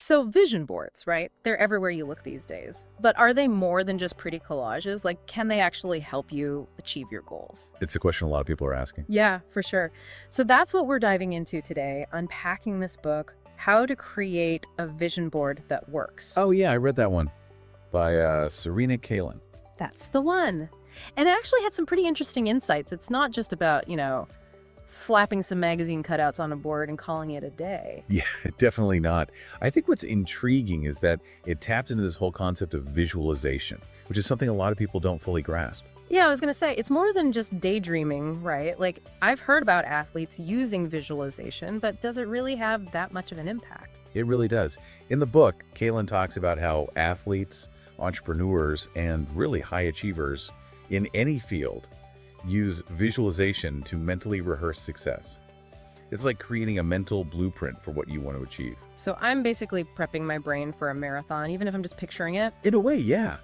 So vision boards, right? They're everywhere you look these days. But are they more than just pretty collages? Like, can they actually help you achieve your goals? It's a question a lot of people are asking. Yeah, for sure. So that's what we're diving into today, unpacking this book, How to Create a Vision Board That Works. Oh, yeah, I read that one by Serena Kalin. That's the one. And it actually had some pretty interesting insights. It's not just about, slapping some magazine cutouts on a board and calling it a day. Yeah, definitely not. I think what's intriguing is that it tapped into this whole concept of visualization, which is something a lot of people don't fully grasp. Yeah, I was going to say, it's more than just daydreaming, right? Like, I've heard about athletes using visualization, but does it really have that much of an impact? It really does. In the book, Kalin talks about how athletes, entrepreneurs, and really high achievers in any field use visualization to mentally rehearse success. It's like creating a mental blueprint for what you want to achieve. So I'm basically prepping my brain for a marathon, even if I'm just picturing it. In a way, yeah.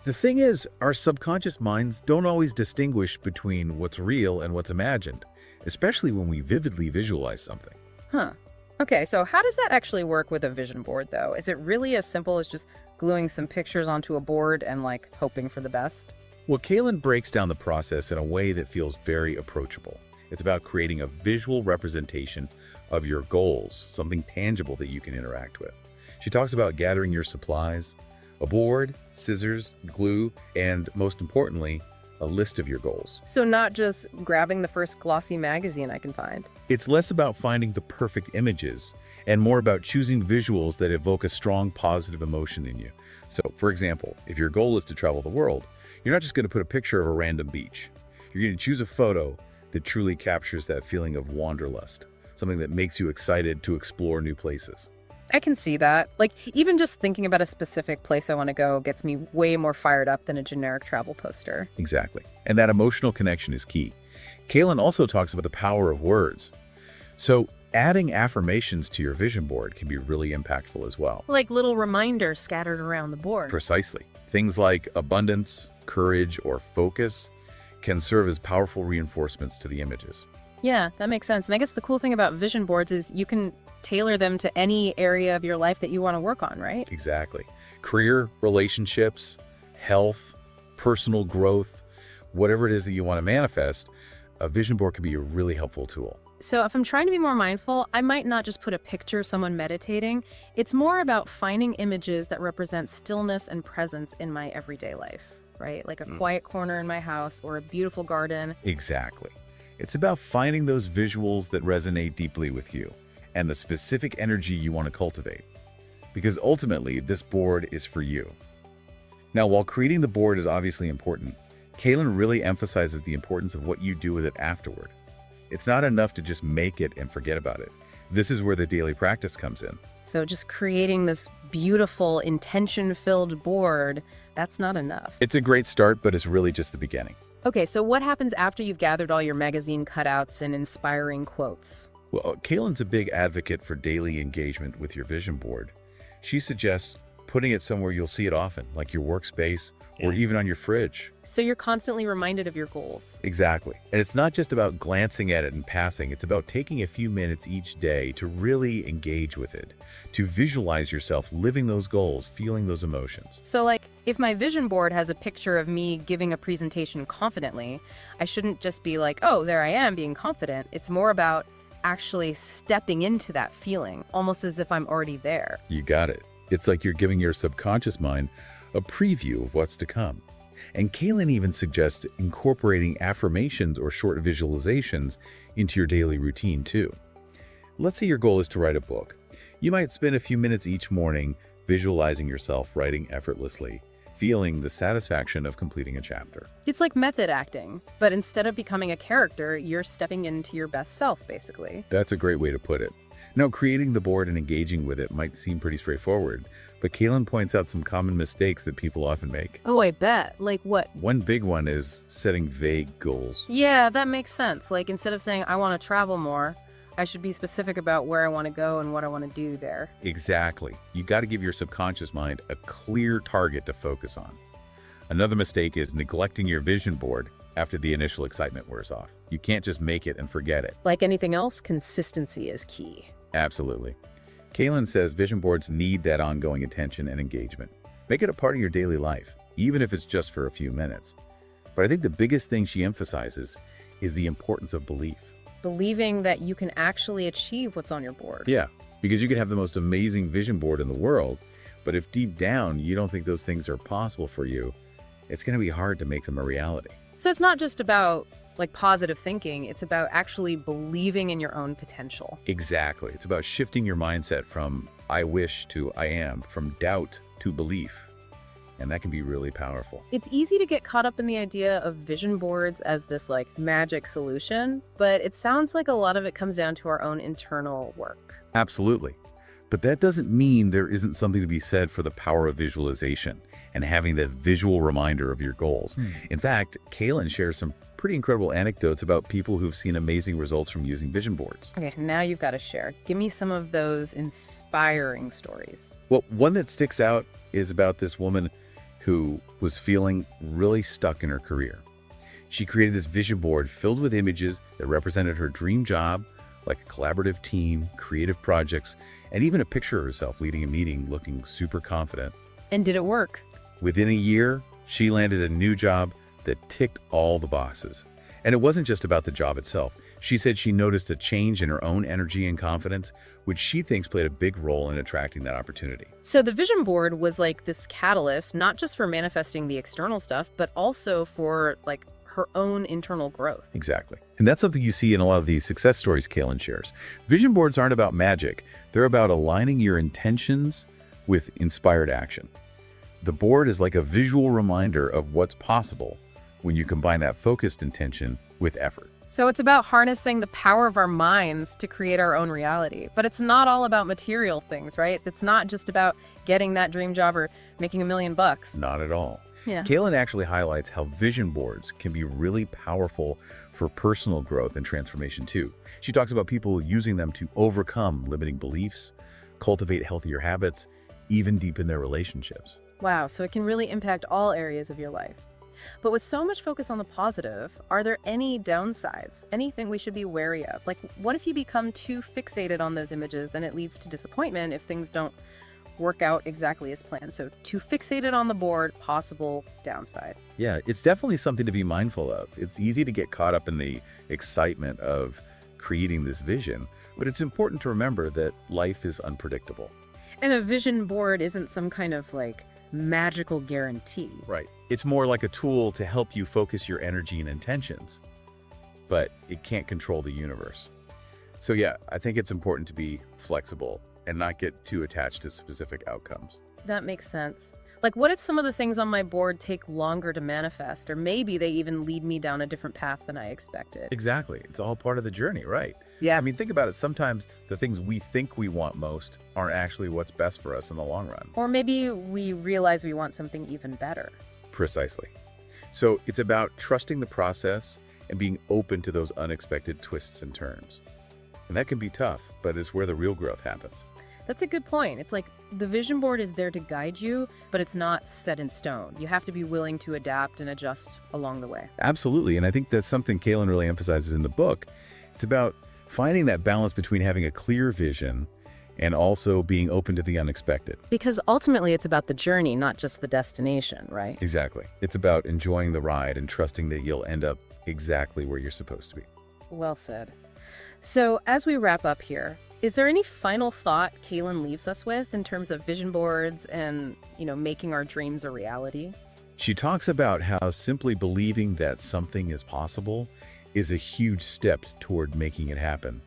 The thing is, our subconscious minds don't always distinguish between what's real and what's imagined, especially when we vividly visualize something. Huh. Okay, so how does that actually work with a vision board, though? Is it really as simple as just gluing some pictures onto a board and, hoping for the best? Well, Kalin breaks down the process in a way that feels very approachable. It's about creating a visual representation of your goals, something tangible that you can interact with. She talks about gathering your supplies, a board, scissors, glue, and most importantly, a list of your goals. So not just grabbing the first glossy magazine I can find. It's less about finding the perfect images and more about choosing visuals that evoke a strong positive emotion in you. So, for example, if your goal is to travel the world, you're not just going to put a picture of a random beach. You're going to choose a photo that truly captures that feeling of wanderlust, something that makes you excited to explore new places. I can see that. Even just thinking about a specific place I want to go gets me way more fired up than a generic travel poster. Exactly. And that emotional connection is key. Kalin also talks about the power of words. So adding affirmations to your vision board can be really impactful as well. Like little reminders scattered around the board. Precisely. Things like abundance, courage, or focus can serve as powerful reinforcements to the images. Yeah, that makes sense. And I guess the cool thing about vision boards is you can tailor them to any area of your life that you want to work on, right? Exactly. Career, relationships, health, personal growth, whatever it is that you want to manifest, a vision board can be a really helpful tool. So if I'm trying to be more mindful, I might not just put a picture of someone meditating. It's more about finding images that represent stillness and presence in my everyday life, right? Like a quiet corner in my house or a beautiful garden. Exactly. It's about finding those visuals that resonate deeply with you and the specific energy you want to cultivate. Because ultimately, this board is for you. Now, while creating the board is obviously important, Kalin really emphasizes the importance of what you do with it afterward. It's not enough to just make it and forget about it. This is where the daily practice comes in. So just creating this beautiful, intention-filled board, that's not enough. It's a great start, but it's really just the beginning. Okay, so what happens after you've gathered all your magazine cutouts and inspiring quotes? Well, Kalin's a big advocate for daily engagement with your vision board. She suggests putting it somewhere you'll see it often, like your workspace or even on your fridge. So you're constantly reminded of your goals. Exactly. And it's not just about glancing at it and passing. It's about taking a few minutes each day to really engage with it, to visualize yourself living those goals, feeling those emotions. So if my vision board has a picture of me giving a presentation confidently, I shouldn't just be like, oh, there I am being confident. It's more about actually stepping into that feeling, almost as if I'm already there. You got it. It's like you're giving your subconscious mind a preview of what's to come. And Kalin even suggests incorporating affirmations or short visualizations into your daily routine too. Let's say your goal is to write a book. You might spend a few minutes each morning visualizing yourself writing effortlessly, feeling the satisfaction of completing a chapter. It's like method acting, but instead of becoming a character, you're stepping into your best self, basically. That's a great way to put it. Now, creating the board and engaging with it might seem pretty straightforward, but Kalin points out some common mistakes that people often make. Oh, I bet. Like what? One big one is setting vague goals. Yeah, that makes sense. Instead of saying, I want to travel more, I should be specific about where I want to go and what I want to do there. Exactly. You got to give your subconscious mind a clear target to focus on. Another mistake is neglecting your vision board after the initial excitement wears off. You can't just make it and forget it. Like anything else, consistency is key. Absolutely. Kaylin says vision boards need that ongoing attention and engagement. Make it a part of your daily life, even if it's just for a few minutes. But I think the biggest thing she emphasizes is the importance of belief. Believing that you can actually achieve what's on your board. Yeah, because you could have the most amazing vision board in the world, but if deep down you don't think those things are possible for you, it's going to be hard to make them a reality. So it's not just about like positive thinking, it's about actually believing in your own potential. Exactly. It's about shifting your mindset from I wish to I am, from doubt to belief. And that can be really powerful. It's easy to get caught up in the idea of vision boards as this like magic solution, but it sounds like a lot of it comes down to our own internal work. Absolutely. But that doesn't mean there isn't something to be said for the power of visualization and having that visual reminder of your goals. In fact, Kaylin shares some pretty incredible anecdotes about people who've seen amazing results from using vision boards. Okay, now you've got to share. Give me some of those inspiring stories. Well, one that sticks out is about this woman who was feeling really stuck in her career. She created this vision board filled with images that represented her dream job, like a collaborative team, creative projects, and even a picture of herself leading a meeting looking super confident. And did it work? Within a year, she landed a new job that ticked all the boxes. And it wasn't just about the job itself. She said she noticed a change in her own energy and confidence, which she thinks played a big role in attracting that opportunity. So the vision board was like this catalyst, not just for manifesting the external stuff, but also for like her own internal growth. Exactly. And that's something you see in a lot of these success stories Kaylin shares. Vision boards aren't about magic. They're about aligning your intentions with inspired action. The board is like a visual reminder of what's possible when you combine that focused intention with effort. So it's about harnessing the power of our minds to create our own reality. But it's not all about material things, right? It's not just about getting that dream job or making $1 million. Not at all. Yeah. Kaylin actually highlights how vision boards can be really powerful for personal growth and transformation too. She talks about people using them to overcome limiting beliefs, cultivate healthier habits, even deepen their relationships. Wow, so it can really impact all areas of your life. But with so much focus on the positive, are there any downsides? Anything we should be wary of? Like, what if you become too fixated on those images and it leads to disappointment if things don't work out exactly as planned? So too fixated on the board, possible downside. Yeah, it's definitely something to be mindful of. It's easy to get caught up in the excitement of creating this vision, but it's important to remember that life is unpredictable. And a vision board isn't some kind of like magical guarantee. Right. It's more like a tool to help you focus your energy and intentions, but it can't control the universe. So yeah, I think it's important to be flexible and not get too attached to specific outcomes. That makes sense. Like, what if some of the things on my board take longer to manifest, or maybe they even lead me down a different path than I expected? Exactly. It's all part of the journey, right? Yeah. I mean, think about it. Sometimes the things we think we want most aren't actually what's best for us in the long run. Or maybe we realize we want something even better. Precisely. So it's about trusting the process and being open to those unexpected twists and turns. And that can be tough, but it's where the real growth happens. That's a good point. It's like the vision board is there to guide you, but it's not set in stone. You have to be willing to adapt and adjust along the way. Absolutely. And I think that's something Kaylin really emphasizes in the book. It's about finding that balance between having a clear vision and also being open to the unexpected. Because ultimately it's about the journey, not just the destination, right? Exactly. It's about enjoying the ride and trusting that you'll end up exactly where you're supposed to be. Well said. So as we wrap up here, is there any final thought Kaylin leaves us with in terms of vision boards and, making our dreams a reality? She talks about how simply believing that something is possible is a huge step toward making it happen.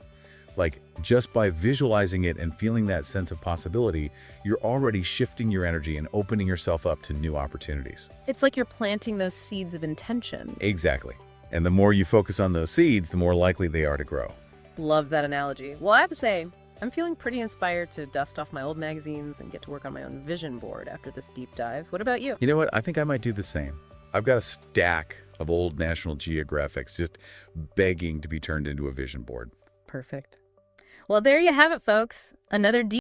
Like, just by visualizing it and feeling that sense of possibility, you're already shifting your energy and opening yourself up to new opportunities. It's like you're planting those seeds of intention. Exactly. And the more you focus on those seeds, the more likely they are to grow. Love that analogy. Well, I have to say, I'm feeling pretty inspired to dust off my old magazines and get to work on my own vision board after this deep dive. What about you? You know what? I think I might do the same. I've got a stack of old National Geographics just begging to be turned into a vision board. Perfect. Well, there you have it, folks. Another deep